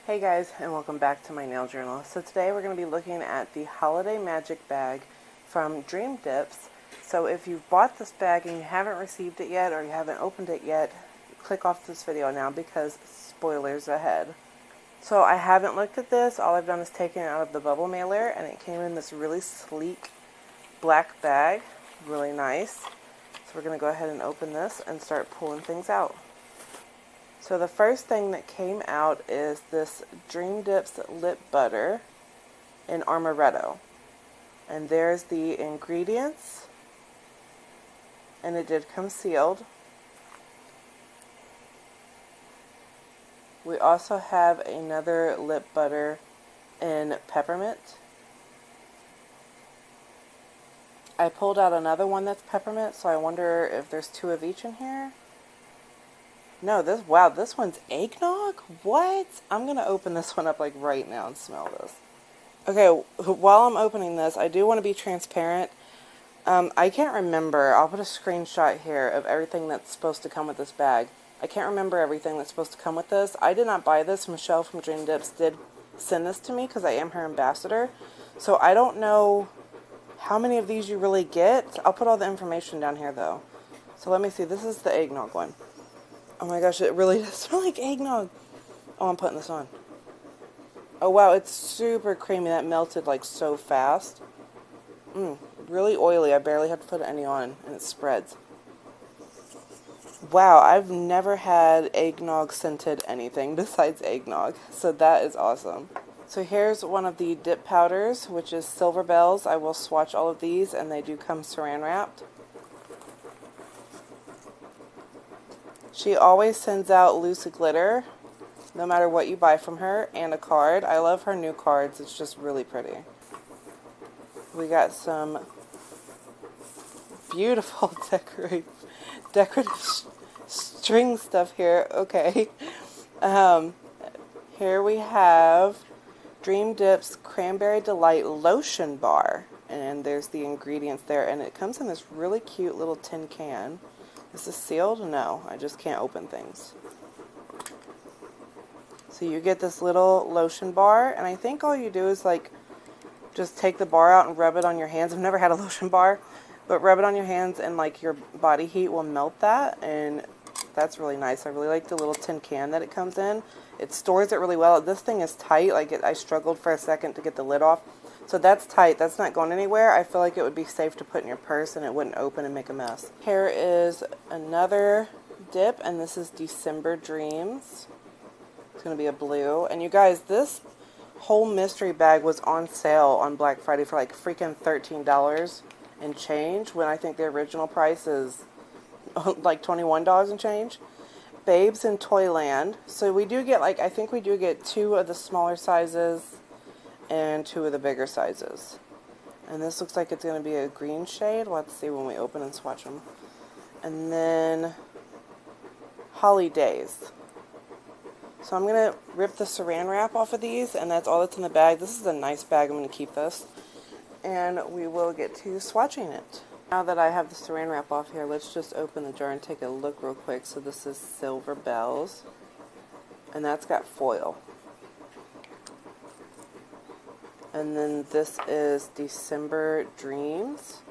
Hey guys, and welcome back to my nail journal. So today we're going to be looking at the Holiday Magic Bag from Dream Dips. So if you've bought this bag and you haven't received it yet or you haven't opened it yet, click off this video now because spoilers ahead. So I haven't looked at this. All I've done is taken it out of the bubble mailer and it came in this really sleek black bag. Really nice. So we're going to go ahead and open this and start pulling things out. So the first thing that came out is this Dream Dips lip butter in Amaretto. And there's the ingredients. And it did come sealed. We also have another lip butter in peppermint. I pulled out another one that's peppermint, so I wonder if there's two of each in here. No, this one's eggnog? What? I'm going to open this one up like right now and smell this. Okay, while I'm opening this, I do want to be transparent. I can't remember. I'll put a screenshot here of everything that's supposed to come with this bag. I can't remember everything that's supposed to come with this. I did not buy this. Michelle from Dream Dips did send this to me because I am her ambassador. So I don't know how many of these you really get. I'll put all the information down here though. So let me see. This is the eggnog one. Oh my gosh, it really does smell like eggnog. Oh, I'm putting this on. Oh wow, it's super creamy. That melted like so fast. Really oily. I barely have to put any on and it spreads. Wow, I've never had eggnog scented anything besides eggnog. So that is awesome. So here's one of the dip powders, which is Silver Bells. I will swatch all of these and they do come saran wrapped. She always sends out loose glitter, no matter what you buy from her, and a card. I love her new cards. It's just really pretty. We got some beautiful decorative string stuff here. Okay. Here we have Dream Dips Cranberry Delight Lotion Bar. And there's the ingredients there. And it comes in this really cute little tin can. Is this sealed? No, I just can't open things. So you get this little lotion bar, and I think all you do is like just take the bar out and rub it on your hands. I've never had a lotion bar, but rub it on your hands and like your body heat will melt that, and that's really nice. I really like the little tin can that it comes in. It stores it really well. This thing is tight. I struggled for a second to get the lid off. So that's tight. That's not going anywhere. I feel like it would be safe to put in your purse and it wouldn't open and make a mess. Here is another dip, and this is December Dreams. It's going to be a blue. And you guys, this whole mystery bag was on sale on Black Friday for like freaking $13 and change, when I think the original price is like $21 and change. Babes in Toyland. So we do get I think we do get two of the smaller sizes and two of the bigger sizes. And this looks like it's going to be a green shade. We'll have to see when we open and swatch them. And then Holidays. So I'm going to rip the saran wrap off of these, and that's all that's in the bag. This is a nice bag. I'm going to keep this. And we will get to swatching it. Now that I have the saran wrap off here, let's just open the jar and take a look real quick. So this is Silver Bells. And that's got foil. And then this is December Dreams.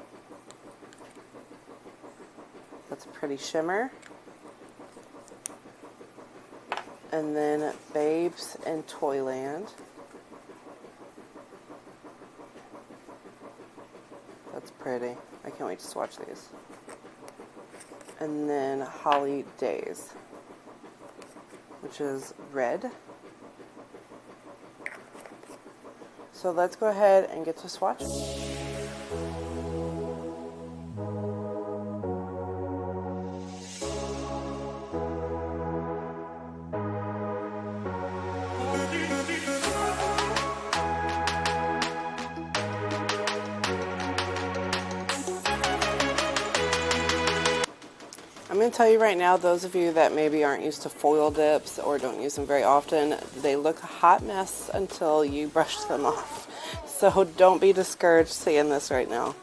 That's a pretty shimmer. And then Babes in Toyland. That's pretty. I can't wait to swatch these. And then Holidays, which is red. So let's go ahead and get to swatching. I'm going to tell you right now, those of you that maybe aren't used to foil dips or don't use them very often, they look a hot mess until you brush them off. So don't be discouraged seeing this right now.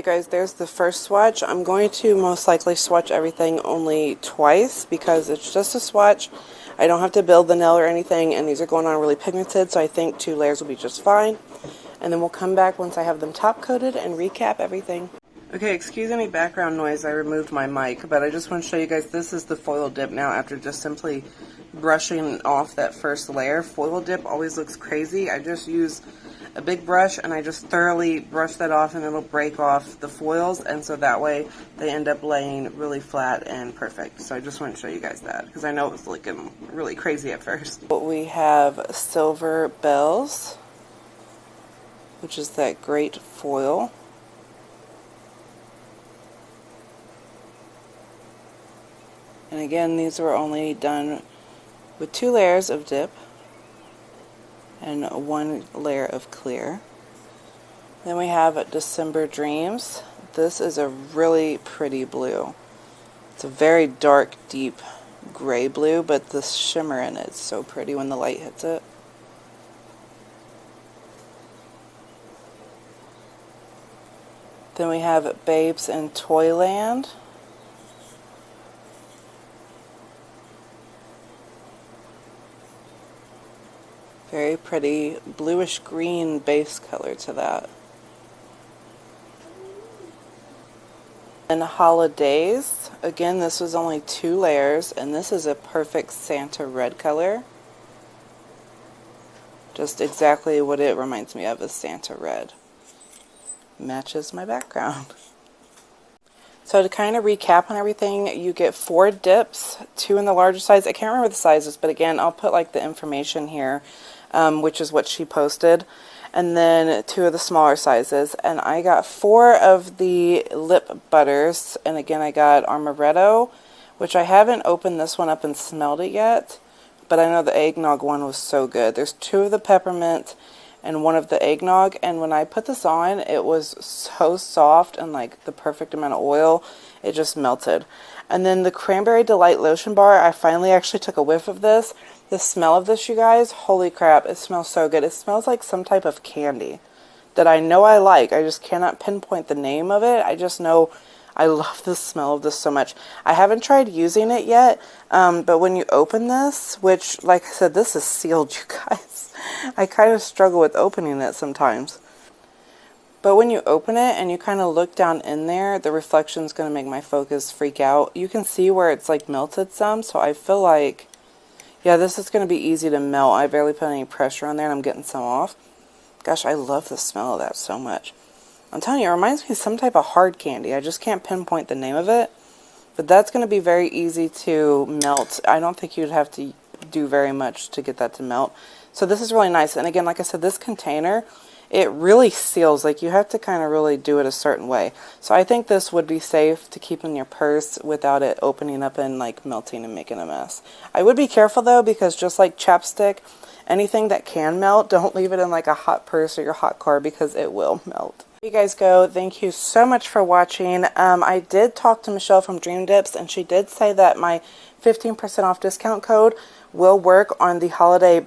guys, there's the first swatch. I'm going to most likely swatch everything only twice because it's just a swatch. I don't have to build the nail or anything, and these are going on really pigmented, so I think 2 layers will be just fine. And then we'll come back once I have them top coated and recap everything. Okay, excuse any background noise, I removed my mic, but I just want to show you guys this is the foil dip now after just simply brushing off that first layer. Foil dip always looks crazy. I just use a big brush and I just thoroughly brush that off and it'll break off the foils, and so that way they end up laying really flat and perfect. So I just want to show you guys that because I know it was looking really crazy at first. We have Silver Bells, which is that great foil. And again, these were only done with 2 layers of dip and 1 layer of clear. Then we have December Dreams. This is a really pretty blue. It's a very dark, deep gray blue, but the shimmer in it is so pretty when the light hits it. Then we have Babes in Toyland. Very pretty bluish green base color to that. And Holidays, again this was only 2 layers, and this is a perfect Santa red color. Just exactly what it reminds me of is Santa red. Matches my background. So to kind of recap on everything, you get 4 dips, 2 in the larger size. I can't remember the sizes, but again, I'll put like the information here, which is what she posted. And then 2 of the smaller sizes. And I got 4 of the lip butters. And again, I got Amaretto, which I haven't opened this one up and smelled it yet. But I know the eggnog one was so good. There's 2 of the peppermint and 1 of the eggnog, and when I put this on, it was so soft and like the perfect amount of oil. It just melted. And then the Cranberry Delight Lotion Bar, I finally actually took a whiff of this. The smell of this, you guys, holy crap, it smells so good. It smells like some type of candy that I know I like. I just cannot pinpoint the name of it. I just know I love the smell of this so much. I haven't tried using it yet, but when you open this, which, like I said, this is sealed, you guys. I kind of struggle with opening it sometimes. But when you open it and you kind of look down in there, the reflection's going to make my focus freak out. You can see where it's like melted some, so I feel like, yeah, this is going to be easy to melt. I barely put any pressure on there and I'm getting some off. Gosh, I love the smell of that so much. I'm telling you, it reminds me of some type of hard candy. I just can't pinpoint the name of it. But that's going to be very easy to melt. I don't think you'd have to do very much to get that to melt. So this is really nice. And again, like I said, this container, it really seals. Like you have to kind of really do it a certain way. So I think this would be safe to keep in your purse without it opening up and like melting and making a mess. I would be careful though, because just like chapstick, anything that can melt, don't leave it in like a hot purse or your hot car because it will melt. There you guys go. Thank you so much for watching. I did talk to Michelle from Dream Dips, and she did say that my 15% off discount code will work on the holiday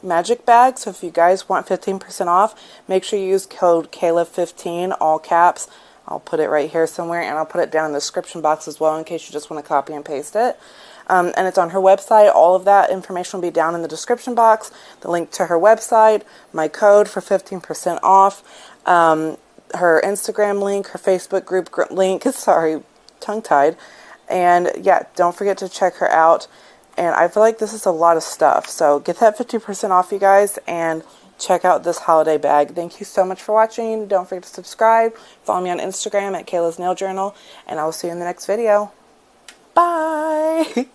magic bag. So if you guys want 15% off, make sure you use code Kayla15, all caps. I'll put it right here somewhere, and I'll put it down in the description box as well in case you just want to copy and paste it. And it's on her website. All of that information will be down in the description box. The link to her website, my code for 15% off, her Instagram link, her Facebook group link, sorry, tongue-tied. And yeah, don't forget to check her out. And I feel like this is a lot of stuff. So get that 50% off, you guys, and check out this holiday bag. Thank you so much for watching. Don't forget to subscribe. Follow me on Instagram at Kayla's Nail Journal. And I will see you in the next video. Bye!